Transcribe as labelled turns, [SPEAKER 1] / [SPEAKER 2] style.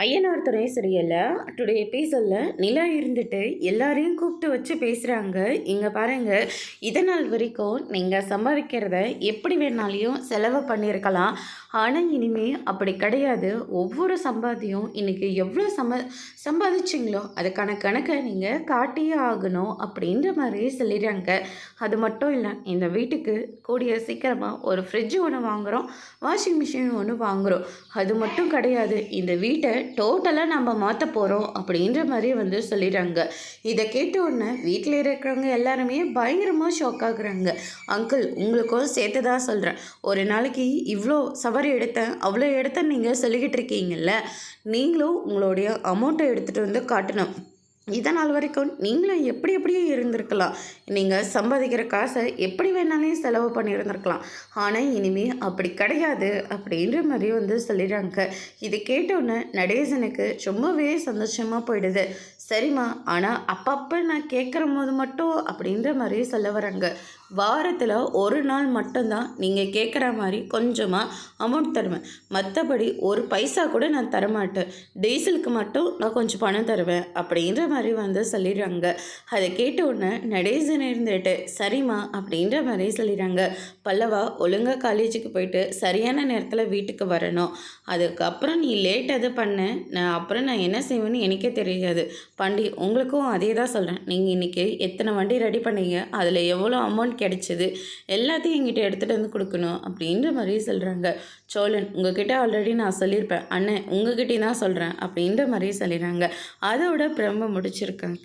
[SPEAKER 1] ஐயனார் துணை சீரியலில் டுடே எபிசோடில் நிலா இருந்துட்டு எல்லாரையும் கூப்பிட்டு வச்சு பேசுகிறாங்க. இங்கே பாருங்கள், இதனால் வரைக்கும் நீங்கள் சம்பாதிக்கிறத எப்படி வேணாலையும் செலவு பண்ணியிருக்கலாம். ஆனால் இனிமேல் அப்படி கிடையாது. ஒவ்வொரு சம்பாத்தியம் இன்றைக்கி எவ்வளோ சம்பாதிச்சிங்களோ அதுக்கான கணக்கை நீங்கள் காட்டியே ஆகணும் அப்படின்ற மாதிரி சொல்லிடுறாங்க. அது மட்டும் இல்லை, இந்த வீட்டுக்கு கூடிய சீக்கிரமாக ஒரு ஃப்ரிட்ஜ் ஒன்று வாங்குகிறோம், வாஷிங் மிஷின் ஒன்று வாங்குகிறோம். அது மட்டும் கிடையாது, இந்த வீட்டை டோட்டலாக நம்ம மாற்ற போகிறோம் அப்படின்ற மாதிரி சொல்லிடுறாங்க. இதை கேட்ட உடனே வீட்டில் இருக்கிறவங்க எல்லாருமே பயங்கரமாக ஷாக் ஆகுறாங்க. அங்கிள், உங்களுக்கும் சேர்த்து தான் சொல்கிறேன், ஒரு நாளைக்கு இவ்வளோ சவாரி எடுத்தேன் அவ்வளோ எடுத்தேன் நீங்கள் சொல்லிக்கிட்டு இருக்கீங்கல்ல, நீங்களும் உங்களுடைய அமௌண்ட்டை எடுத்துகிட்டு வந்து காட்டணும். இதனால் வரைக்கும் நீங்களும் எப்படியே இருந்திருக்கலாம், நீங்கள் சம்பாதிக்கிற காசை எப்படி வேணாலும் செலவு பண்ணியிருந்திருக்கலாம். ஆனால் இனிமேல் அப்படி கிடையாது அப்படின்ற மாதிரி சொல்லிடுறாங்க. இது கேட்டோன்னே நடேசனுக்கு ரொம்பவே சந்தோஷமாக போயிடுது. சரிம்மா, ஆனால் அப்பப்போ நான் கேட்குற போது மட்டும் அப்படின்ற மாதிரி சொல்ல வராங்க. வாரத்தில் ஒரு நாள் மட்டும்தான் நீங்கள் கேட்குற மாதிரி கொஞ்சமாக அமௌண்ட் தருவேன், மற்றபடி ஒரு பைசா கூட நான் தரமாட்டேன். டீசலுக்கு மட்டும் நான் கொஞ்சம் பணம் தருவேன் அப்படின்ற மாதிரி சொல்லிடுறாங்க. அதை கேட்ட உடனே நடேசன் இருந்துட்டு சரிம்மா அப்படின்ற மாதிரி சொல்லிடுறாங்க. பல்லவா, ஒழுங்காக காலேஜுக்கு போயிட்டு சரியான நேரத்தில் வீட்டுக்கு வரணும். அதுக்கப்புறம் நீ லேட் அது பண்ண, நான் என்ன செய்வேன்னு எனக்கே தெரியாது. பாண்டி, உங்களுக்கும் அதே தான் சொல்கிறேன். நீங்கள் இன்றைக்கி எத்தனை வண்டி ரெடி பண்ணீங்க, அதில் எவ்வளோ அமௌண்ட் கிடைச்சிது, எல்லாத்தையும் எங்கிட்ட எடுத்துகிட்டு வந்து கொடுக்கணும் அப்படின்ற மாதிரி சொல்கிறாங்க. சோழன், உங்ககிட்ட ஆல்ரெடி நான் சொல்லியிருப்பேன், அண்ணன் உங்ககிட்டே தான் சொல்கிறேன் அப்படின்ற மாதிரி சொல்லிடுறாங்க. அதோட பிரம்ப முடிச்சிருக்காங்க.